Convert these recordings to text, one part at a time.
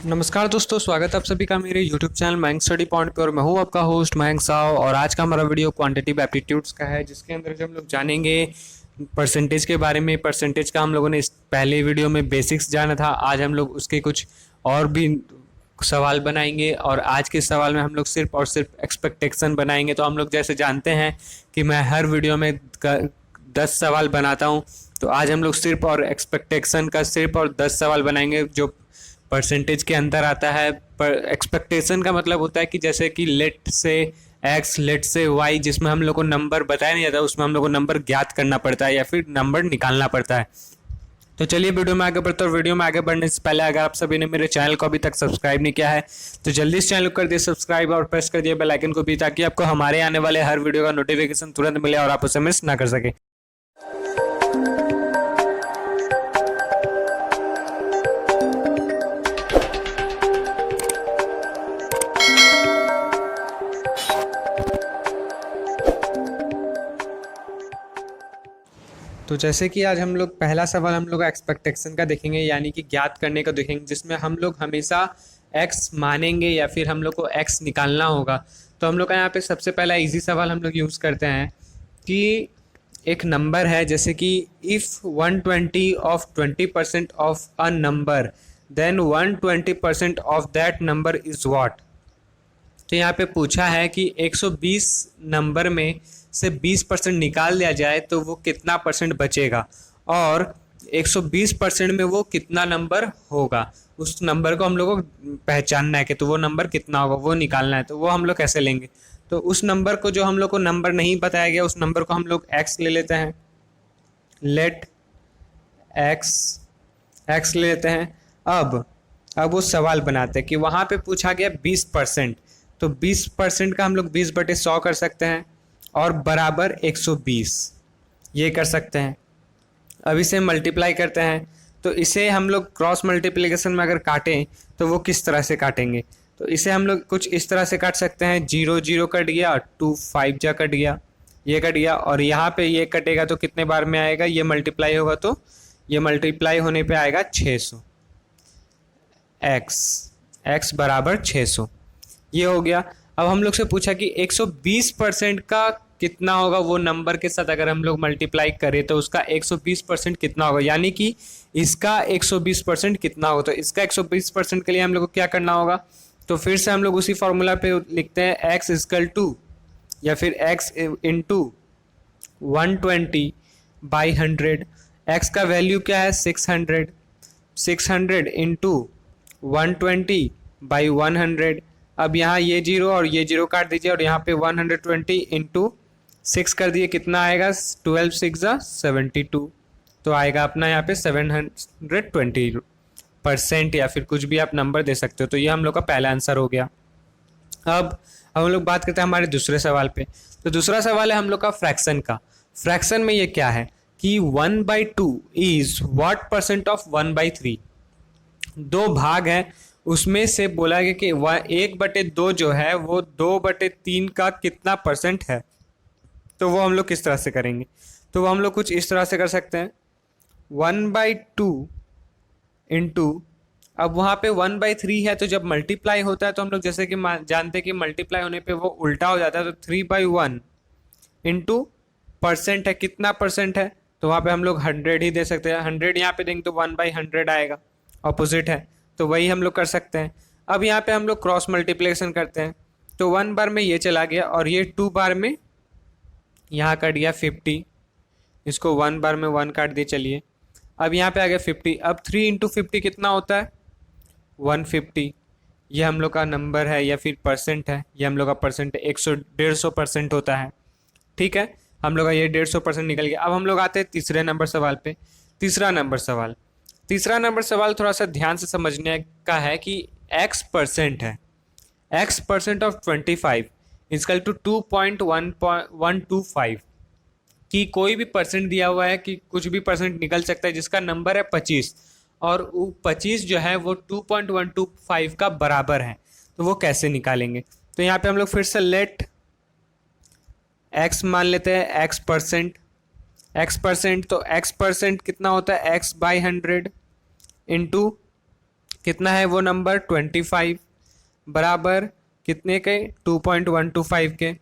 नमस्कार दोस्तों, स्वागत है आप सभी का मेरे YouTube channel Mayank study point पे। और मैं हूं आपका होस्ट मयंक साव। और आज का हमारा वीडियो क्वांटिटेटिव एप्टीट्यूड्स का है, जिसके अंदर जो हम लोग जानेंगे परसेंटेज के बारे में। परसेंटेज का हम लोगों ने इस पहले वीडियो में बेसिक्स जाना था। आज हम लोग उसके कुछ और भी सवाल बनाएंगे, और आज के सवाल में हम लोग सिर्फ और सिर्फ एक्सपेक्टेशन बनाएंगे। तो हम लोग जैसे जानते हैं कि मैं हर वीडियो में 10 सवाल बनाता हूँ, तो आज हम लोग सिर्फ और एक्सपेक्टेशन का सिर्फ और 10 सवाल बनाएंगे जो परसेंटेज के अंदर आता है। पर एक्सपेक्टेशन का मतलब होता है कि जैसे कि लेट से एक्स, लेट से वाई, जिसमें हम लोग को नंबर बताया नहीं जाता, उसमें हम लोग को नंबर ज्ञात करना पड़ता है या फिर नंबर निकालना पड़ता है। तो चलिए वीडियो में आगे बढ़ते हैं। वीडियो में आगे बढ़ने से पहले अगर आप सभी ने मेरे चैनल को अभी तक सब्सक्राइब नहीं किया है तो जल्दी इस चैनल को कर दिए सब्सक्राइब और प्रेस कर दिए बेल आइकन को भी, ताकि आपको हमारे आने वाले हर वीडियो का नोटिफिकेशन तुरंत मिले और आप उसे मिस ना कर सके। तो जैसे कि आज हम लोग पहला सवाल हम लोग एक्सपेक्टेशन का देखेंगे, यानी कि ज्ञात करने का देखेंगे, जिसमें हम लोग हमेशा एक्स मानेंगे या फिर हम लोग को एक्स निकालना होगा। तो हम लोग का यहाँ पे सबसे पहला इजी सवाल हम लोग यूज़ करते हैं कि एक नंबर है, जैसे कि if 120 of 20% of a number then 120% of that number is what. तो यहाँ पे पूछा है कि 120 नंबर में से 20% निकाल दिया जाए तो वो कितना परसेंट बचेगा, और 120% में वो कितना नंबर होगा। उस नंबर को हम लोग को पहचानना है कि तो वो नंबर कितना होगा, वो निकालना है। तो वो हम लोग कैसे लेंगे? तो उस नंबर को, जो हम लोग को नंबर नहीं बताया गया, उस नंबर को हम लोग एक्स ले लेते हैं। लेट एक्स, एक्स ले लेते हैं। अब वो सवाल बनाते हैं कि वहाँ पे पूछा गया 20%, तो 20% का हम लोग 20/100 कर सकते हैं और बराबर 120 ये कर सकते हैं। अब इसे मल्टीप्लाई करते हैं, तो इसे हम लोग क्रॉस मल्टीप्लिकेशन में अगर काटें तो वो किस तरह से काटेंगे? तो इसे हम लोग कुछ इस तरह से काट सकते हैं, 0 0 कट गया, 2 5 जा कट गया, ये कट गया, और यहाँ पे ये कटेगा तो कितने बार में आएगा? ये मल्टीप्लाई होगा तो ये मल्टीप्लाई होने पे आएगा 600। एक्स, एक्स बराबर 600, ये हो गया। अब हम लोग से पूछा कि 120% का कितना होगा, वो नंबर के साथ अगर हम लोग मल्टीप्लाई करें तो उसका 120% कितना होगा, यानी कि इसका 120% कितना होगा। तो इसका 120% के लिए हम लोग को क्या करना होगा? तो फिर से हम लोग उसी फॉर्मूला पे लिखते हैं, एक्स इजकल टू या फिर एक्स इंटू 120/100। एक्स का वैल्यू क्या है? 600। 600 इंटू 120/100। अब यहाँ ये जीरो और ये जीरो काट दीजिए, और यहाँ पे 120 इंटू 6 कर दिए, कितना आएगा? 12 6 72। तो आएगा अपना यहाँ पे 720% या फिर कुछ भी आप नंबर दे सकते हो। तो ये हम लोग का पहला आंसर हो गया। अब हम लोग बात करते हैं हमारे दूसरे सवाल पे। तो दूसरा सवाल है हम लोग का फ्रैक्शन का। फ्रैक्शन में ये क्या है कि 1/2 इज व्हाट परसेंट ऑफ 1/3। दो भाग है, उसमें से बोला गया कि 1/2 जो है वो 2/3 का कितना परसेंट है। तो वो हम लोग किस तरह से करेंगे? तो वो हम लोग कुछ इस तरह से कर सकते हैं, 1/2 इंटू, अब वहाँ पे 1/3 है, तो जब मल्टीप्लाई होता है तो हम लोग जैसे कि जानते हैं कि मल्टीप्लाई होने पे वो उल्टा हो जाता है। तो 3/1 इंटू परसेंट है, कितना परसेंट है? तो वहाँ पे हम लोग 100 ही दे सकते हैं। 100 यहाँ पे देंगे तो 1/100 आएगा, ऑपोजिट है, तो वही हम लोग कर सकते हैं। अब यहाँ पे हम लोग क्रॉस मल्टीप्लिकेशन करते हैं, तो 1 बार में ये चला गया और ये 2 बार में यहाँ कट गया 50। इसको 1 बार में 1 काट दिए, चलिए। अब यहाँ पे आ गया 50। अब 3 इंटू 50 कितना होता है? 150। ये हम लोग का नंबर है या फिर परसेंट है, ये हम लोग का परसेंट है। 150 होता है, ठीक है। हम लोग का ये 150% निकल गया। अब हम लोग आते हैं तीसरे नंबर सवाल पे। तीसरा नंबर सवाल थोड़ा सा ध्यान से समझने का है कि एक्स परसेंट है, x percent of 25 equal to 2.125 कि कोई भी परसेंट दिया हुआ है कि कुछ भी परसेंट निकल सकता है, जिसका नंबर है 25, और वो 25 जो है वो 2.125 का बराबर है। तो वो कैसे निकालेंगे? तो यहाँ पे हम लोग फिर से लेट एक्स मान लेते हैं, एक्स परसेंट। तो एक्स परसेंट कितना होता है? एक्स बाई 100 इंटू कितना है वो नंबर 25 बराबर कितने के 2.125 के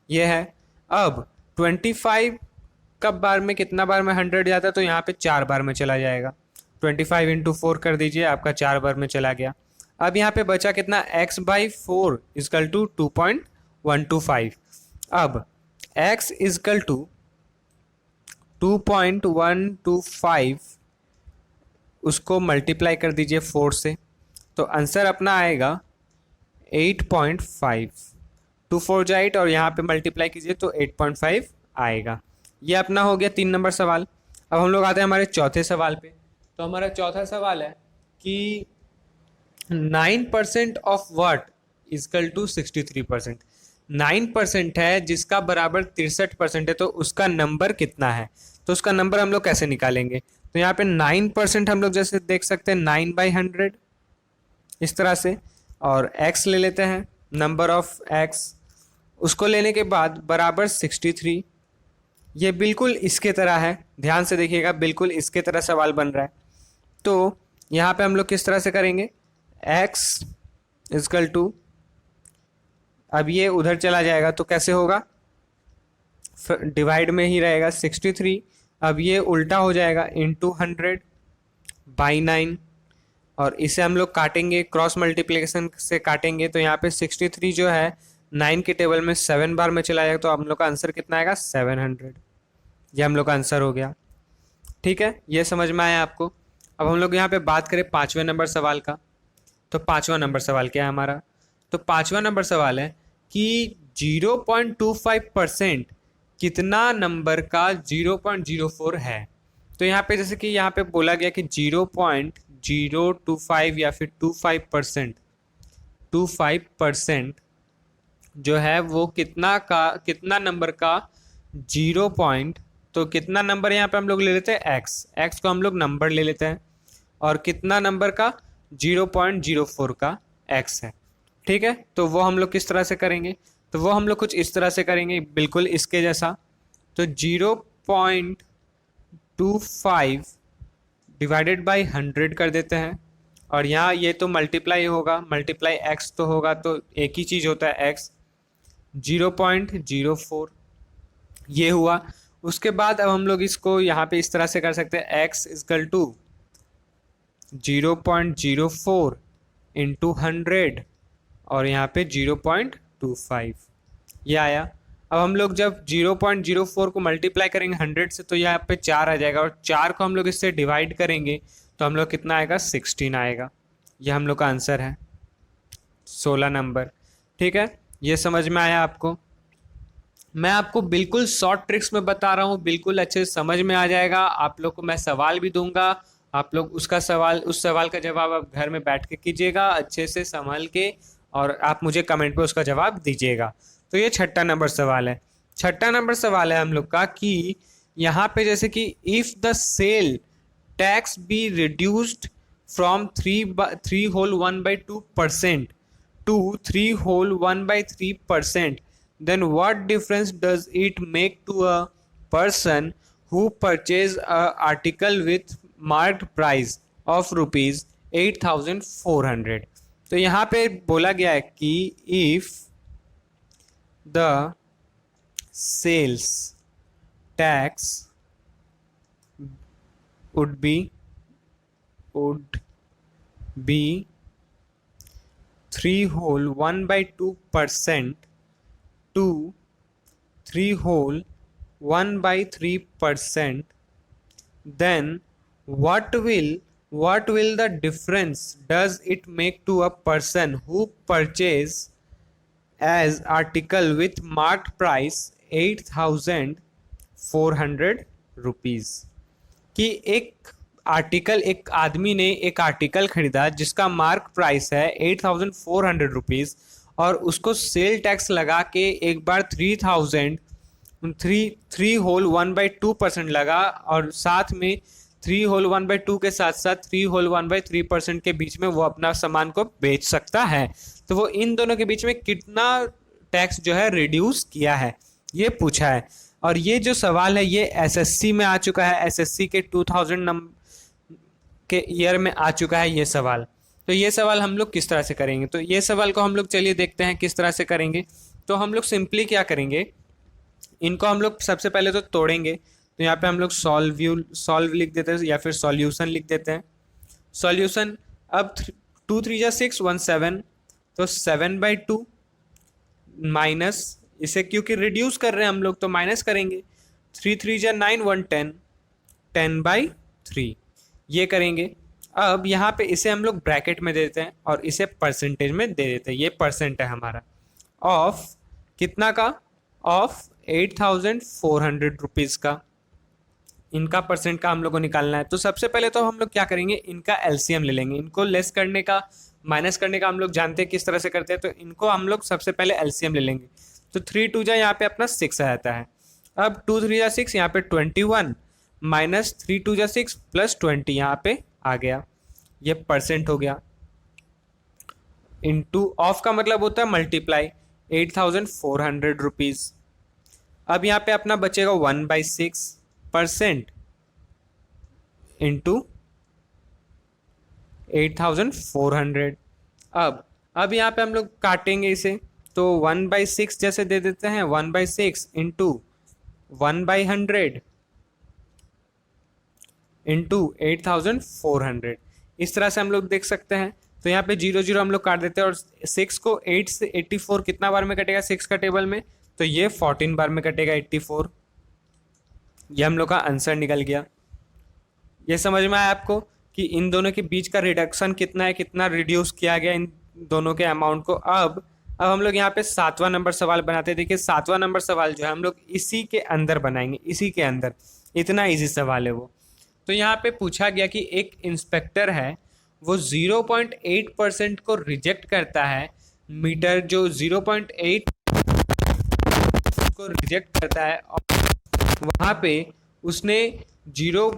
ये है। अब 25 कब बार में कितना बार में 100 जाता है तो यहाँ पे 4 बार में चला जाएगा। 25 इंटू 4 कर दीजिए, आपका 4 बार में चला गया। अब यहाँ पे बचा कितना x/4 इजकल टू 2.125। अब x इजकल टू 2.125 उसको मल्टीप्लाई कर दीजिए 4 से, तो आंसर अपना आएगा 8.5। 2 4 जा 8 और यहाँ पे मल्टीप्लाई कीजिए तो 8.5 आएगा। ये अपना हो गया 3 नंबर सवाल। अब हम लोग आते हैं हमारे चौथे सवाल पे। तो हमारा चौथा सवाल है कि 9% ऑफ व्हाट इजकल टू 63%। 9% है जिसका बराबर 63% है, तो उसका नंबर कितना है, तो उसका नंबर हम लोग कैसे निकालेंगे। तो यहाँ पे 9% हम लोग जैसे देख सकते हैं 9/100 इस तरह से, और x ले लेते हैं, नंबर ऑफ x, उसको लेने के बाद बराबर 63। ये बिल्कुल इसके तरह है, ध्यान से देखिएगा, बिल्कुल इसके तरह सवाल बन रहा है। तो यहाँ पे हम लोग किस तरह से करेंगे, x इजकल टू, अब ये उधर चला जाएगा तो कैसे होगा, डिवाइड में ही रहेगा 63। अब ये उल्टा हो जाएगा इंटू 100/9, और इसे हम लोग काटेंगे, क्रॉस मल्टीप्लिकेशन से काटेंगे, तो यहाँ पे 63 जो है 9 के टेबल में 7 बार में चला जाएगा, तो हम लोग का आंसर कितना आएगा 700। ये हम लोग का आंसर हो गया। ठीक है, ये समझ में आया आपको। अब हम लोग यहाँ पे बात करें 5वें नंबर सवाल का। तो 5वां नंबर सवाल क्या है हमारा, तो 5वां नंबर सवाल है कि 0.25% कितना नंबर का 0.04 है। तो यहाँ पे जैसे कि यहाँ पे बोला गया कि 0.025 या फिर 25% जो है वो कितना नंबर का 0 पॉइंट, तो कितना नंबर यहाँ पे हम लोग ले लेते हैं x को हम लोग नंबर ले लेते हैं, और कितना नंबर का 0.04 का x है। ठीक है, तो वो हम लोग किस तरह से करेंगे, तो वो हम लोग कुछ इस तरह से करेंगे, बिल्कुल इसके जैसा। तो 0.25 डिवाइडेड बाई 100 कर देते हैं, और यहाँ ये तो मल्टीप्लाई होगा, मल्टीप्लाई x तो होगा, तो एक ही चीज़ होता है x, 0.04 ये हुआ। उसके बाद अब हम लोग इसको यहाँ पे इस तरह से कर सकते हैं, x इजकल टू 0.04 इंटू 100 और यहाँ पे 0.25 ये आया। अब हम लोग जब 0.04 को मल्टीप्लाई करेंगे 100 से तो यहाँ पे 4 आ जाएगा, और 4 को हम लोग इससे डिवाइड करेंगे तो हम लोग कितना आएगा 16 आएगा। ये हम लोग का आंसर है 16 नंबर। ठीक है, ये समझ में आया आपको। मैं आपको बिल्कुल शॉर्ट ट्रिक्स में बता रहा हूँ, बिल्कुल अच्छे से समझ में आ जाएगा। आप लोग को मैं सवाल भी दूंगा, आप लोग उस सवाल का जवाब आप घर में बैठ के कीजिएगा अच्छे से संभाल के, और आप मुझे कमेंट पे उसका जवाब दीजिएगा। तो ये 6ठा नंबर सवाल है। 6ठा नंबर सवाल है हम लोग का कि यहाँ पे जैसे कि if the sale tax be reduced from 3/1/2% to 3/1/3%, then what difference does it make to a person who purchase a article with marked price of ₹8,400। तो यहाँ पे बोला गया है कि if the sales tax would be 3/1/2% to 3/1/3%, then what will the difference does it make to a person who purchase as article with marked price 8,400 rupees। कि एक आदमी ने एक आर्टिकल खरीदा जिसका मार्क प्राइस है 8,400 रुपीज़, और उसको सेल टैक्स लगा के एक बार 3/1/2% लगा, और साथ में 3/1/2 के साथ साथ 3/1/3% के बीच में वो अपना सामान को बेच सकता है। तो वो इन दोनों के बीच में कितना टैक्स जो है रिड्यूस किया है, ये पूछा है। और ये जो सवाल है ये एसएससी में आ चुका है, एसएससी के 2000 के ईयर में आ चुका है ये सवाल। तो ये सवाल हम लोग किस तरह से करेंगे, तो ये सवाल को हम लोग चलिए देखते हैं किस तरह से करेंगे। तो हम लोग सिंपली क्या करेंगे, इनको हम लोग सबसे पहले तो तोड़ेंगे। तो यहाँ पे हम लोग सॉल्व लिख देते हैं या फिर सॉल्यूशन लिख देते हैं। सॉल्यूशन, अब 2 3 जा 6 1 7, तो 7/2 माइनस, इसे क्योंकि रिड्यूस कर रहे हैं हम लोग तो माइनस करेंगे। 3 3 जा 9 1 10, 10/3 ये करेंगे। अब यहाँ पे इसे हम लोग ब्रैकेट में दे देते हैं और इसे परसेंटेज में दे देते हैं। ये परसेंट है हमारा ऑफ कितना का, ऑफ 8,400 रुपीज़ का। इनका परसेंट का हम लोग को निकालना है। तो सबसे पहले तो हम लोग क्या करेंगे, इनका एलसीएम ले लेंगे। इनको लेस करने का, माइनस करने का हम लोग जानते हैं किस तरह से करते हैं, तो इनको हम लोग सबसे पहले एलसीएम ले लेंगे। तो 3 2 जा यहाँ पे अपना 6 आ जाता है। अब 2 3 जा 6 यहाँ पे 21 माइनस 3 2 जा 6 प्लस 20 यहाँ पे आ गया, ये परसेंट हो गया। इंटू ऑफ का मतलब होता है मल्टीप्लाई 8,400 रुपीज़। अब यहाँ पे अपना बचेगा 1/6% इंटू 8,400। अब यहाँ पे हम लोग काटेंगे इसे, तो 1/6 जैसे दे देते हैं, 1/6 इंटू 1/100 इंटू 8,400, इस तरह से हम लोग देख सकते हैं। तो यहाँ पे 0 0 हम लोग काट देते हैं और 6 को 8 से 84 कितना बार में कटेगा 6 का टेबल में, तो ये 14 बार में कटेगा 84। ये हम लोग का आंसर निकल गया। ये समझ में आया आपको कि इन दोनों के बीच का रिडक्शन कितना है, कितना रिड्यूस किया गया इन दोनों के अमाउंट को। अब हम लोग यहाँ पे 7वां नंबर सवाल बनाते हैं। देखिए 7वां नंबर सवाल जो है हम लोग इसी के अंदर बनाएंगे, इसी के अंदर, इतना इजी सवाल है वो। तो यहाँ पे पूछा गया कि एक इंस्पेक्टर है, वो 0.8% को रिजेक्ट करता है। मीटर जो 0.8 को रिजेक्ट करता है और वहाँ पे उसने 0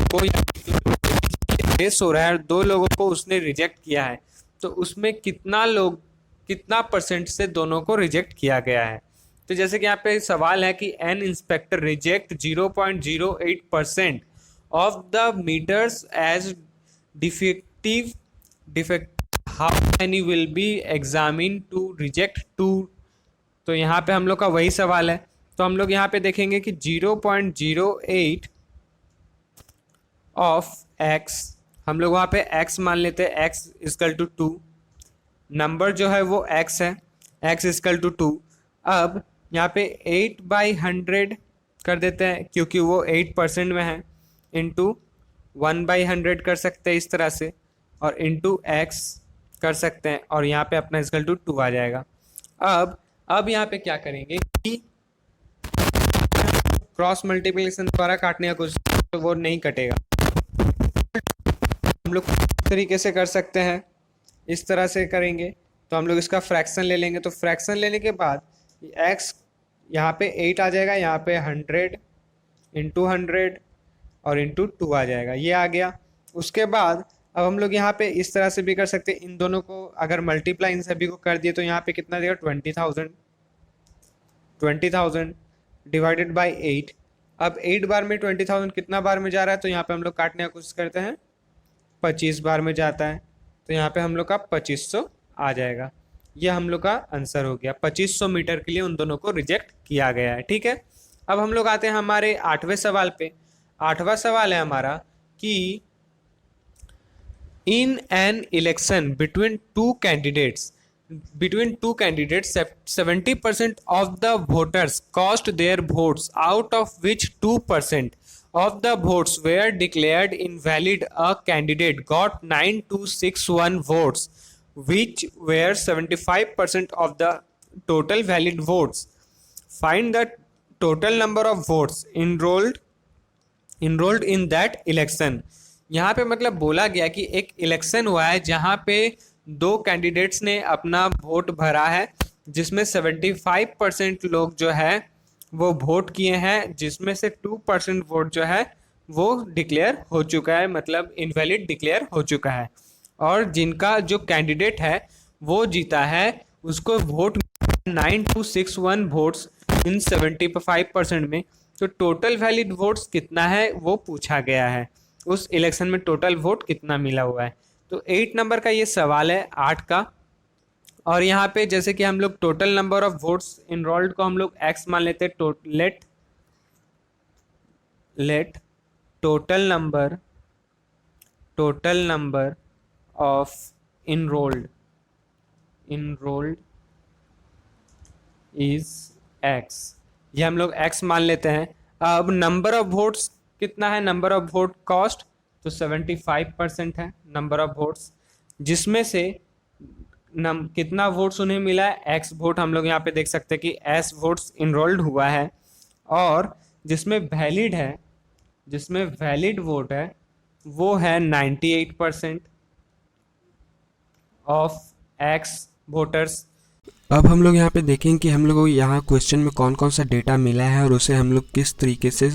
को रेस हो रहा है, 2 लोगों को उसने रिजेक्ट किया है, तो उसमें कितना परसेंट से दोनों को रिजेक्ट किया गया है। तो जैसे कि यहाँ पे सवाल है कि an inspector reject 0.08% of the meters as defective, how many will be examine to reject 2। तो यहाँ पे हम लोग का वही सवाल है। तो हम लोग यहाँ पे देखेंगे कि 0.08 ऑफ x, हम लोग वहाँ पे x मान लेते हैं, x इक्वल टू 2, नंबर जो है वो x है, x इक्वल टू 2। अब यहाँ पे 8/100 कर देते हैं क्योंकि वो 8% में है, इंटू 1/100 कर सकते हैं इस तरह से, और इंटू x कर सकते हैं, और यहाँ पे अपना इक्वल टू 2 आ जाएगा। अब यहाँ पे क्या करेंगे कि क्रॉस मल्टीप्लिकेशन द्वारा काटने का कुछ, तो वो नहीं कटेगा। हम लोग तरीके से कर सकते हैं, इस तरह से करेंगे। तो हम लोग इसका फ्रैक्शन ले लेंगे। तो फ्रैक्शन लेने के बाद x यहाँ पे 8 आ जाएगा, यहाँ पे 100 इंटू 100 और इंटू 2 आ जाएगा, ये आ गया। उसके बाद अब हम लोग यहाँ पे इस तरह से भी कर सकते हैं, इन दोनों को अगर मल्टीप्लाई इन सभी को कर दिए तो यहाँ पे कितना देगा 20,000 डिवाइडेड बाई 8। अब 8 बार में 20,000 कितना बार में जा रहा है, तो यहाँ पे हम लोग काटने का कोशिश करते हैं, 25 बार में जाता है। तो यहाँ पे हम लोग का 2500 आ जाएगा। ये हम लोग का आंसर हो गया। 2500 मीटर के लिए उन दोनों को रिजेक्ट किया गया है। ठीक है, अब हम लोग आते हैं हमारे 8वें सवाल पे। 8वां सवाल है हमारा कि in an election between two candidates 70% of the voters cast their votes, out of which 2% of the votes were declared invalid. A candidate got 9261 votes, which were 75% of the total valid votes. Find the total number of votes enrolled in that election. यहाँ पे मतलब बोला गया कि एक election हुआ है जहाँ पे 2 कैंडिडेट्स ने अपना वोट भरा है, जिसमें 75% लोग जो है वो वोट किए हैं, जिसमें से 2% वोट जो है वो डिक्लेयर हो चुका है, मतलब इनवैलिड डिक्लेयर हो चुका है। और जिनका जो कैंडिडेट है वो जीता है, उसको वोट 9261 वोट्स इन 75% में। तो टोटल वैलिड वोट्स कितना है वो पूछा गया है, उस इलेक्शन में टोटल वोट कितना मिला हुआ है। तो 8 नंबर का ये सवाल है 8 का। और यहाँ पे जैसे कि हम लोग total number of votes enrolled को हम लोग x मान लेते हैं। Let total number of enrolled is x, ये हम लोग x मान लेते हैं। अब नंबर ऑफ वोट्स कितना है, नंबर ऑफ वोट कॉस्ट तो 75% है नंबर ऑफ वोट्स, जिसमें से कितना वोट्स उन्हें मिला है, x वोट हम लोग यहाँ पे देख सकते हैं कि s वोट्स इनरोल्ड हुआ है। और जिसमें वैलिड वोट है वो है 98% ऑफ x वोटर्स। अब हम लोग यहाँ पे देखेंगे कि हम लोग को यहाँ क्वेश्चन में कौन कौन सा डेटा मिला है और उसे हम लोग किस तरीके से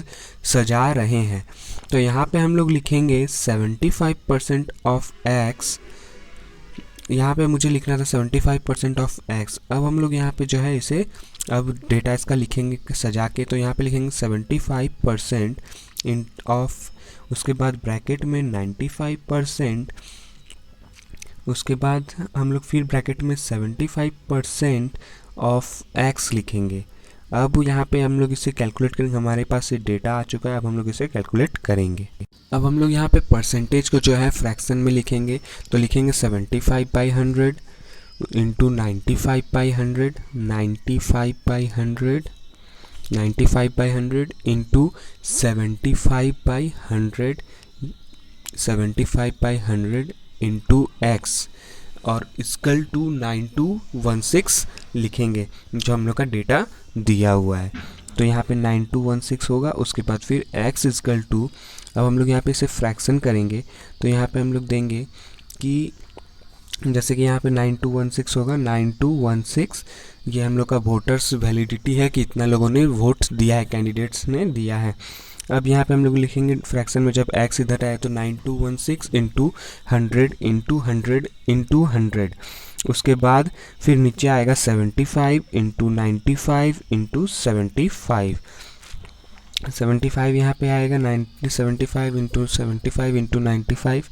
सजा रहे हैं। तो यहाँ पे हम लोग लिखेंगे 75% ऑफ x, यहाँ पे मुझे लिखना था 75% ऑफ x। अब हम लोग यहाँ पे जो है इसे अब डेटा इसका लिखेंगे सजा के, तो यहाँ पे लिखेंगे 75% इन ऑफ, उसके बाद ब्रैकेट में 95%, उसके बाद हम लोग फिर ब्रैकेट में 75% ऑफ x लिखेंगे। अब यहाँ पे हम लोग इसे कैलकुलेट करेंगे, हमारे पास ये डेटा आ चुका है, अब हम लोग इसे कैलकुलेट करेंगे। अब हम लोग यहाँ पे परसेंटेज को जो है फ्रैक्शन में लिखेंगे, तो लिखेंगे 75/100 इंटू 95/100, 95/100 इंटू 75/100 इंटू x, और इक्वल टू 9216 लिखेंगे जो हम लोग का डेटा दिया हुआ है। तो यहाँ पे 9216 होगा, उसके बाद फिर x इक्वल टू, अब हम लोग यहाँ पे इसे फ्रैक्शन करेंगे, तो यहाँ पे हम लोग देंगे कि जैसे कि यहाँ पे 9216 होगा, 9216 ये हम लोग का वोटर्स वैलिडिटी है कि इतना लोगों ने वोट दिया है, कैंडिडेट्स ने दिया है। अब यहाँ पे हम लोग लिखेंगे फ्रैक्शन में जब x इधर आए तो 9216 इंटू 100 इंटू 100 इंटू 100, उसके बाद फिर नीचे आएगा 75 इंटू 95 इंटू 75 यहाँ पे आएगा 75 इंटू 75 इंटू 95।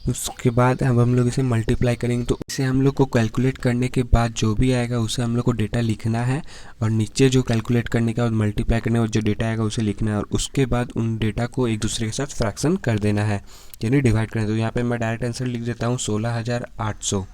उसके बाद अब हम लोग इसे मल्टीप्लाई करेंगे, तो इसे हम लोग को कैलकुलेट करने के बाद जो भी आएगा उसे हम लोग को डेटा लिखना है, और नीचे जो कैलकुलेट करने के बाद मल्टीप्लाई करने के बाद जो डेटा आएगा उसे लिखना है, और उसके बाद उन डेटा को एक दूसरे के साथ फ्रैक्शन कर देना है, यानी डिवाइड करना है। तो यहाँ पे मैं डायरेक्ट आंसर लिख देता हूँ 16800।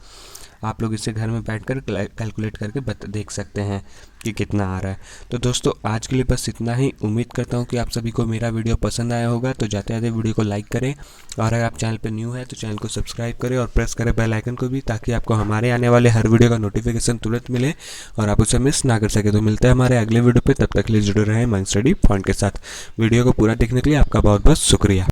आप लोग इसे घर में बैठकर कैलकुलेट करके देख सकते हैं कि कितना आ रहा है। तो दोस्तों आज के लिए बस इतना ही। उम्मीद करता हूँ कि आप सभी को मेरा वीडियो पसंद आया होगा। तो जाते जाते वीडियो को लाइक करें, और अगर आप चैनल पर न्यू है तो चैनल को सब्सक्राइब करें और प्रेस करें बेल आइकन को भी, ताकि आपको हमारे आने वाले हर वीडियो का नोटिफिकेशन तुरंत मिले और आप उसे मिस ना कर सके। तो मिलते हैं हमारे अगले वीडियो पर, तब तक के लिए जुड़े रहें माइंड स्टडी पॉइंट के साथ। वीडियो को पूरा देखने के लिए आपका बहुत बहुत शुक्रिया।